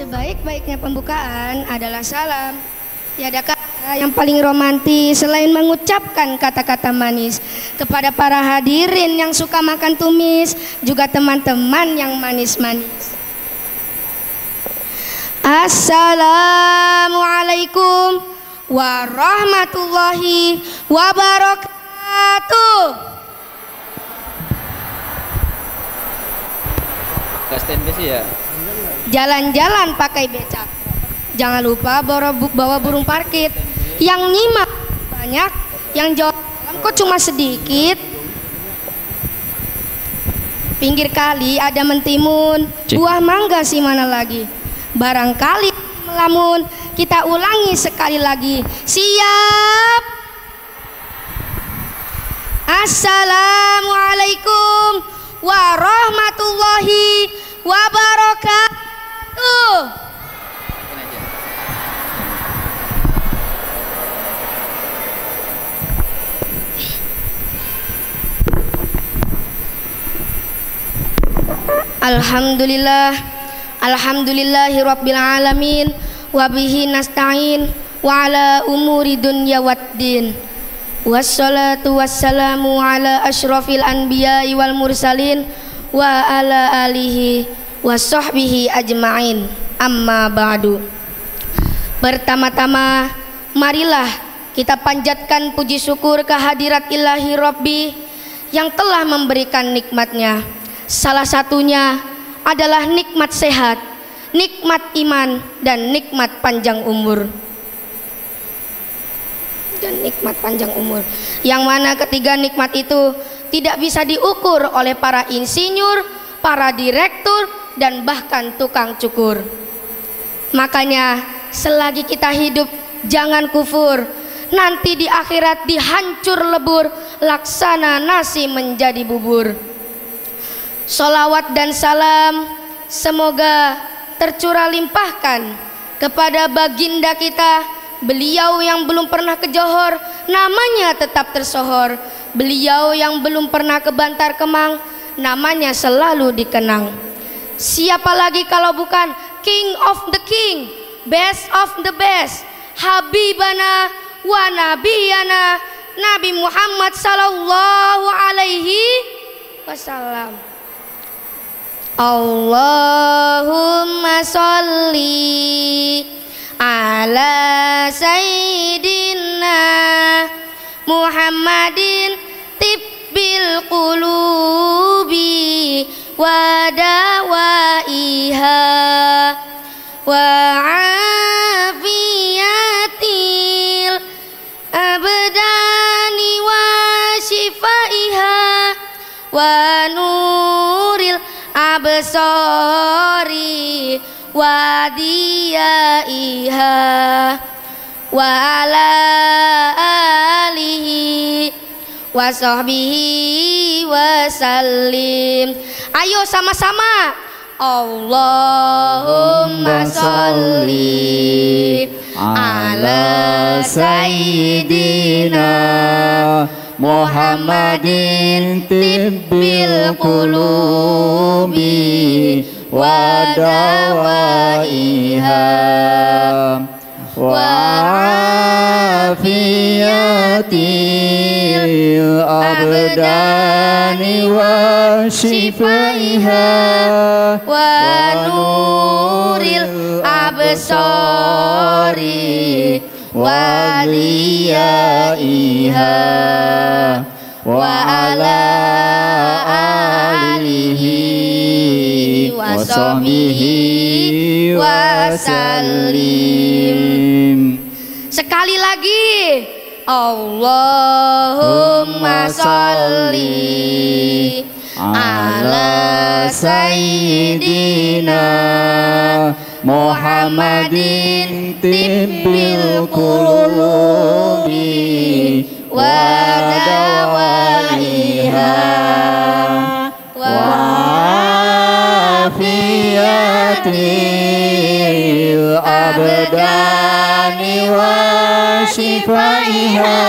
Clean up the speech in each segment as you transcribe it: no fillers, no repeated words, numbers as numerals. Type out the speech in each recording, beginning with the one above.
Sebaik-baiknya pembukaan adalah salam. Tiada kata yang paling romantis selain mengucapkan kata-kata manis kepada para hadirin yang suka makan tumis, juga teman-teman yang manis-manis. Assalamualaikum warahmatullahi wabarakatuh. Ya. Jalan-jalan pakai becak, jangan lupa bawa burung parkit. Yang nyimak banyak, yang jawab kok cuma sedikit. Pinggir kali ada mentimun, buah mangga sih mana lagi. Barangkali melamun, kita ulangi sekali lagi. Siap? Assalamualaikum warahmatullahi wabarakatuh. Alhamdulillah, alhamdulillahi rabbil alamin, wabihi nasta'in wa ala umuri dunya waddin. Wassalatu wassalamu ala ashrafil anbiya'i wal mursalin wa ala alihi wa sahbihi ajma'in. Amma ba'du. Pertama-tama marilah kita panjatkan puji syukur kehadirat ilahi Rabbi yang telah memberikan nikmatnya. Salah satunya adalah nikmat sehat, nikmat iman, dan nikmat panjang umur. Yang mana ketiga nikmat itu tidak bisa diukur oleh para insinyur, para direktur, dan bahkan tukang cukur. Makanya selagi kita hidup jangan kufur, nanti di akhirat dihancur lebur laksana nasi menjadi bubur. Sholawat dan salam semoga tercurah limpahkan kepada baginda kita, beliau yang belum pernah ke Johor namanya tetap tersohor, beliau yang belum pernah ke Bantar Kemang namanya selalu dikenang. Siapa lagi kalau bukan King of the King, best of the best, Habibana wa Nabiyana Nabi Muhammad sallallahu alaihi wasallam. Allahumma sholli ala sayyidina Muhammadin tibbil qulubi wa dawaiha wa afiyatil abdani wa shifaiha wa nuril absari wa diyaiha wa ala alihi wa sahbihi wa sallim. Ayo sama-sama. Allahumma sholli ala sayyidina Muhammadin tibbil qulubi wa dawaiha wa afiyatil abdani wa shifaiha wa nuril absari wa liyaiha wa ala alihi wa sahbihi wa sallim. Sekali lagi, Allahumma sholli ala sayyidina Muhammadin tibbil qulubi wa dawaiha wa afiyatil abdani wa shifaiha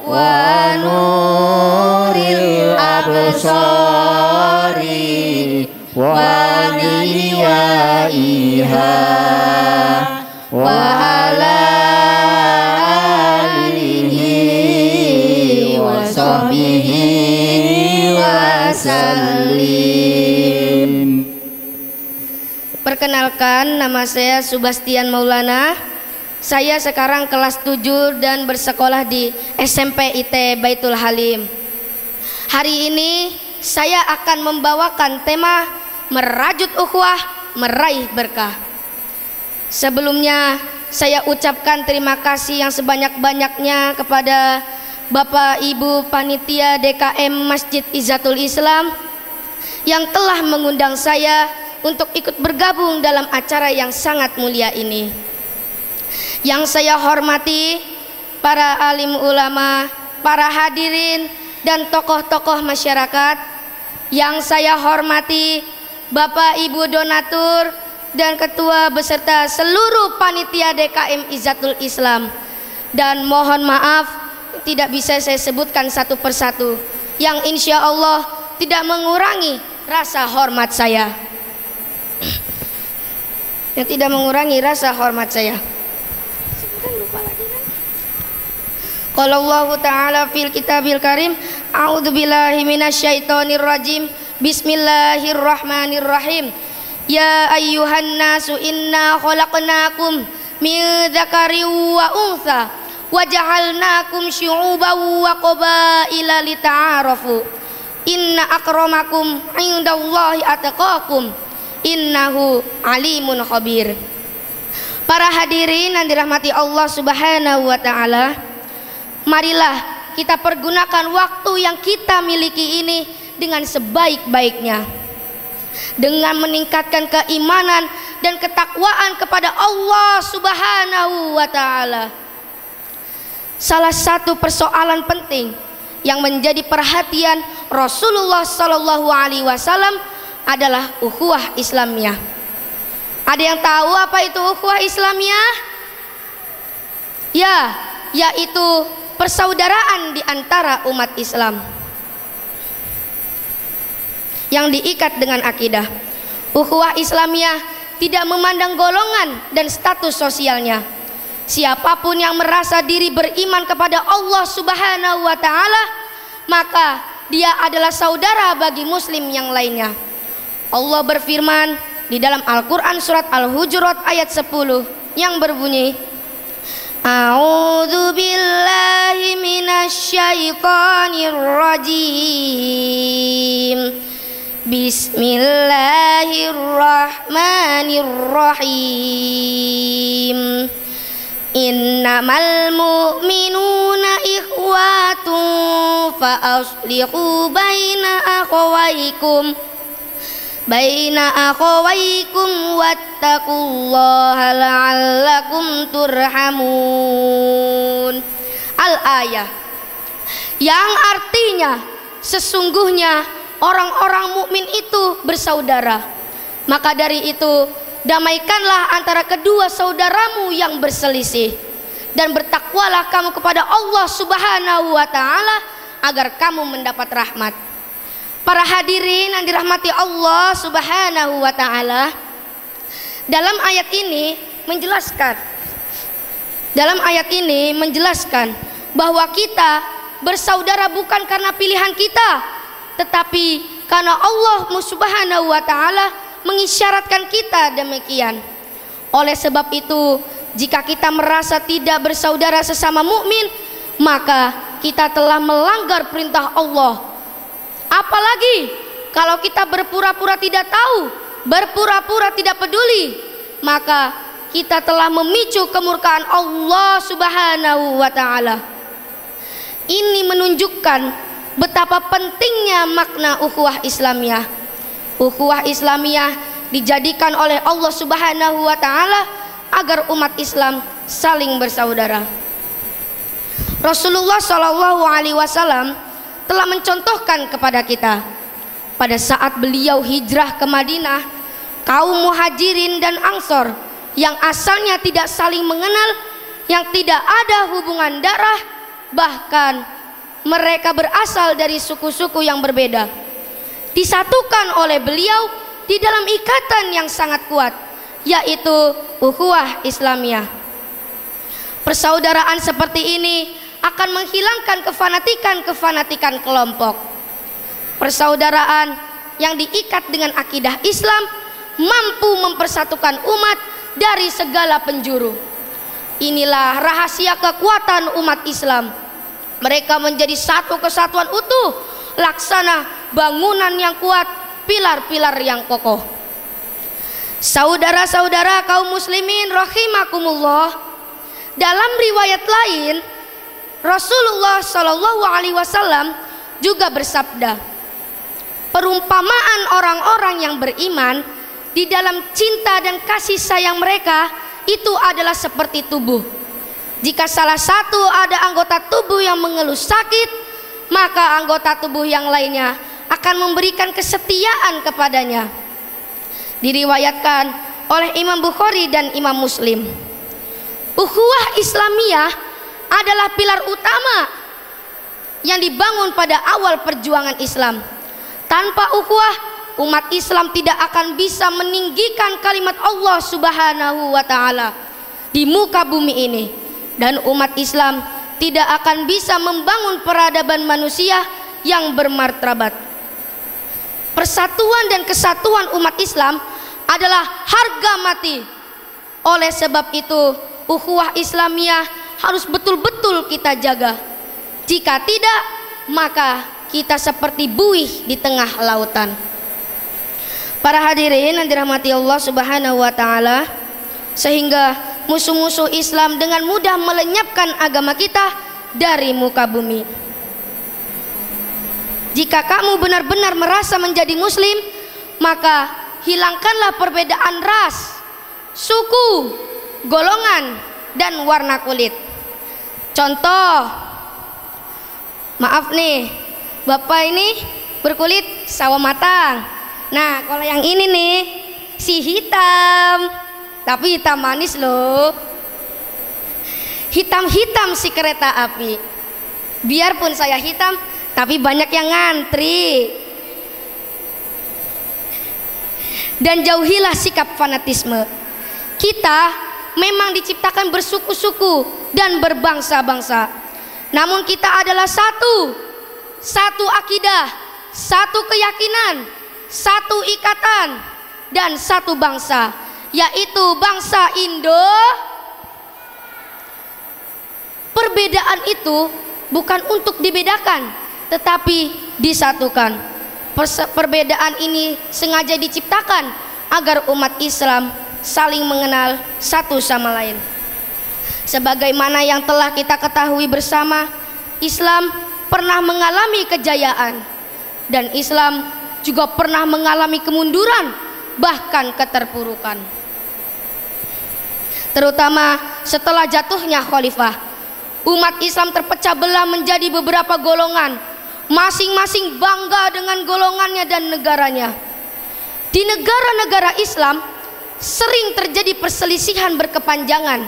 wa nuril absari wa liyaiha alaiha wa ala alihi wa sahbihi wa sallim. Perkenalkan, nama saya Subastian Maulana. Saya sekarang kelas 7 dan bersekolah di SMP IT Baitul Halim. Hari ini saya akan membawakan tema merajut ukhuwah, meraih berkah. Sebelumnya saya ucapkan terima kasih yang sebanyak-banyaknya kepada Bapak Ibu Panitia DKM Masjid Izzatul Islam yang telah mengundang saya untuk ikut bergabung dalam acara yang sangat mulia ini. Yang saya hormati para alim ulama, para hadirin dan tokoh-tokoh masyarakat. Yang saya hormati Bapak Ibu donatur dan ketua beserta seluruh panitia DKM Izzatul Islam. Dan mohon maaf tidak bisa saya sebutkan satu persatu, yang insya Allah tidak mengurangi rasa hormat saya. Yang tidak mengurangi rasa hormat saya. Qala Allah Ta'ala fil kitabil karim, a'udzubillahi minasyaitonir rajim, bismillahirrahmanirrahim. Ya ayyuhan nasu inna khalaqnakum min dzakarin wa untha wa ja'alnakum syu'uban wa qabaila lita'arafu. Inna akramakum 'indallahi atqakum, innahu alimun khabir. Para hadirin yang dirahmati Allah Subhanahu wa Ta'ala, marilah kita pergunakan waktu yang kita miliki ini dengan sebaik-baiknya, dengan meningkatkan keimanan dan ketakwaan kepada Allah Subhanahu wa Ta'ala. Salah satu persoalan penting yang menjadi perhatian Rasulullah Sallallahu Alaihi Wasallam adalah ukhuwah Islamiyah. Ada yang tahu apa itu ukhuwah Islamiyah? Ya, yaitu persaudaraan di antara umat Islam yang diikat dengan akidah. Ukhuwah Islamiyah tidak memandang golongan dan status sosialnya. Siapapun yang merasa diri beriman kepada Allah Subhanahu wa Ta'ala, maka dia adalah saudara bagi muslim yang lainnya. Allah berfirman di dalam Al-Quran surat Al-Hujurat ayat 10 yang berbunyi, A'udzu billahi minasyaitonir rajim. Bismillahirrahmanirrahim. Innamal mu'minuna ikhwatun fa aslihu baina akhawaykum wattaqullaha la'allakum turhamun. Al-ayah, yang artinya sesungguhnya orang-orang mukmin itu bersaudara. Maka dari itu damaikanlah antara kedua saudaramu yang berselisih, dan bertakwalah kamu kepada Allah Subhanahu wa Ta'ala agar kamu mendapat rahmat. Para hadirin yang dirahmati Allah Subhanahu wa Ta'ala, dalam ayat ini menjelaskan bahwa kita bersaudara bukan karena pilihan kita, tetapi karena Allah Subhanahu wa Ta'ala mengisyaratkan kita demikian. Oleh sebab itu, jika kita merasa tidak bersaudara sesama mukmin, maka kita telah melanggar perintah Allah. Apalagi kalau kita berpura-pura tidak tahu, berpura-pura tidak peduli, maka kita telah memicu kemurkaan Allah Subhanahu wa Ta'ala. Ini menunjukkan betapa pentingnya makna ukhuwah Islamiyah. Ukhuwah Islamiyah dijadikan oleh Allah Subhanahu wa Ta'ala agar umat Islam saling bersaudara. Rasulullah Shallallahu Alaihi Wasallam telah mencontohkan kepada kita pada saat beliau hijrah ke Madinah. Kaum muhajirin dan ansor yang asalnya tidak saling mengenal, yang tidak ada hubungan darah, bahkan mereka berasal dari suku-suku yang berbeda, disatukan oleh beliau di dalam ikatan yang sangat kuat, yaitu ukhuwah Islamiyah. Persaudaraan seperti ini akan menghilangkan kefanatikan kelompok. Persaudaraan yang diikat dengan akidah Islam mampu mempersatukan umat dari segala penjuru. Inilah rahasia kekuatan umat Islam. Mereka menjadi satu kesatuan utuh, laksana bangunan yang kuat, pilar-pilar yang kokoh. Saudara-saudara kaum muslimin rahimakumullah, dalam riwayat lain Rasulullah Shallallahu Alaihi Wasallam juga bersabda, perumpamaan orang-orang yang beriman di dalam cinta dan kasih sayang mereka itu adalah seperti tubuh. Jika salah satu ada anggota tubuh yang mengeluh sakit, maka anggota tubuh yang lainnya akan memberikan kesetiaan kepadanya. Diriwayatkan oleh Imam Bukhari dan Imam Muslim. Ukhuwah Islamiyah adalah pilar utama yang dibangun pada awal perjuangan Islam. Tanpa ukhuwah, umat Islam tidak akan bisa meninggikan kalimat Allah Subhanahu wa Ta'ala di muka bumi ini, dan umat Islam tidak akan bisa membangun peradaban manusia yang bermartabat. Persatuan dan kesatuan umat Islam adalah harga mati. Oleh sebab itu, ukhuwah Islamiyah harus betul-betul kita jaga. Jika tidak, maka kita seperti buih di tengah lautan. Para hadirin yang dirahmati Allah Subhanahu wa Ta'ala, sehingga musuh-musuh Islam dengan mudah melenyapkan agama kita dari muka bumi. Jika kamu benar-benar merasa menjadi muslim, maka hilangkanlah perbedaan ras, suku, golongan, dan warna kulit. Contoh, maaf nih, bapak ini berkulit sawo matang. Nah, kalau yang ini nih si hitam, tapi hitam manis loh. Hitam-hitam si kereta api. Biarpun saya hitam, tapi banyak yang ngantri. Dan jauhilah sikap fanatisme. Kita memang diciptakan bersuku-suku dan berbangsa-bangsa. Namun kita adalah satu akidah, satu keyakinan, satu ikatan, dan satu bangsa, yaitu bangsa Indo. Perbedaan itu bukan untuk dibedakan, tetapi disatukan. Perbedaan ini sengaja diciptakan agar umat Islam saling mengenal satu sama lain. Sebagaimana yang telah kita ketahui bersama, Islam pernah mengalami kejayaan, dan Islam juga pernah mengalami kemunduran, bahkan keterpurukan. Terutama setelah jatuhnya khalifah, umat Islam terpecah belah menjadi beberapa golongan, masing-masing bangga dengan golongannya dan negaranya. Di negara-negara Islam sering terjadi perselisihan berkepanjangan,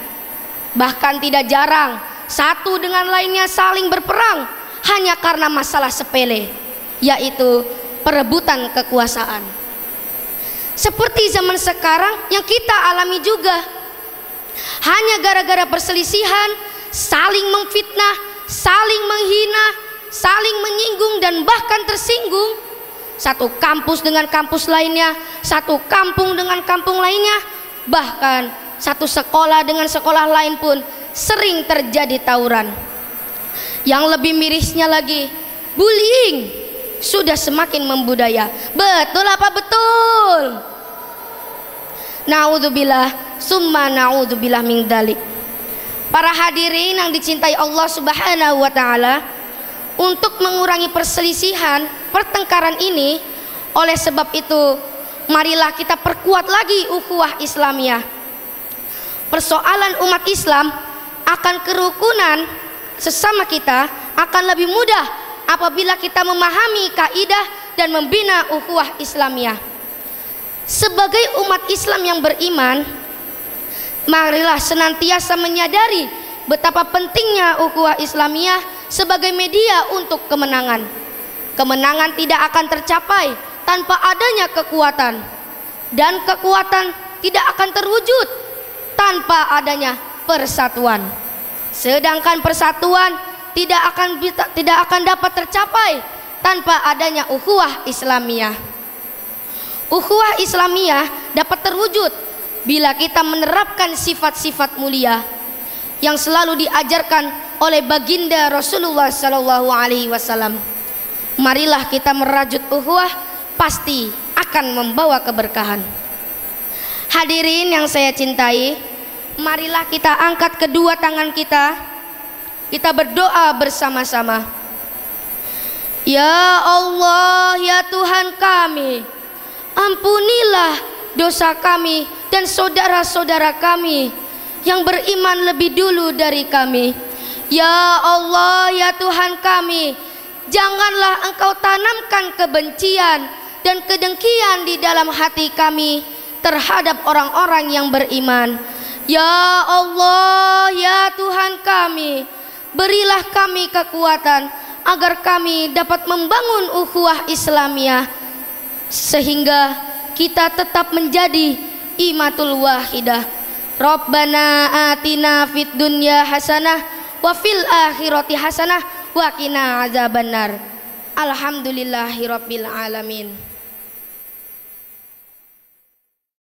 bahkan tidak jarang satu dengan lainnya saling berperang hanya karena masalah sepele, yaitu perebutan kekuasaan. Seperti zaman sekarang yang kita alami juga, hanya gara-gara perselisihan, saling memfitnah, saling menghina, saling menyinggung, dan bahkan tersinggung. Satu kampus dengan kampus lainnya, satu kampung dengan kampung lainnya, bahkan satu sekolah dengan sekolah lain pun sering terjadi tawuran. Yang lebih mirisnya lagi, bullying sudah semakin membudaya. Betul apa betul? Na'udzubillah summa na'udzubillah min dzalik. Para hadirin yang dicintai Allah Subhanahu wa Ta'ala, untuk mengurangi perselisihan, pertengkaran ini, oleh sebab itu marilah kita perkuat lagi ukhuwah Islamiyah. Persoalan umat Islam akan kerukunan sesama kita akan lebih mudah apabila kita memahami kaidah dan membina ukhuwah Islamiyah. Sebagai umat Islam yang beriman, marilah senantiasa menyadari betapa pentingnya ukhuwah Islamiyah sebagai media untuk kemenangan. Kemenangan tidak akan tercapai tanpa adanya kekuatan, dan kekuatan tidak akan terwujud tanpa adanya persatuan. Sedangkan persatuan tidak akan dapat tercapai tanpa adanya ukhuwah Islamiyah. Ukhuwah Islamiyah dapat terwujud bila kita menerapkan sifat-sifat mulia yang selalu diajarkan oleh baginda Rasulullah sallallahu alaihi wasallam. Marilah kita merajut ukhuwah, pasti akan membawa keberkahan. Hadirin yang saya cintai, marilah kita angkat kedua tangan kita berdoa bersama-sama. Ya Allah, ya Tuhan kami, ampunilah dosa kami dan saudara-saudara kami yang beriman lebih dulu dari kami. Ya Allah, ya Tuhan kami, janganlah Engkau tanamkan kebencian dan kedengkian di dalam hati kami terhadap orang-orang yang beriman. Ya Allah, ya Tuhan kami, berilah kami kekuatan agar kami dapat membangun ukhuwah Islamiyah sehingga kita tetap menjadi imatul wahidah. Rabbana atina fid dunya hasanah wa fil akhirati hasanah wa qina azabannar. Alhamdulillahirabbil alamin.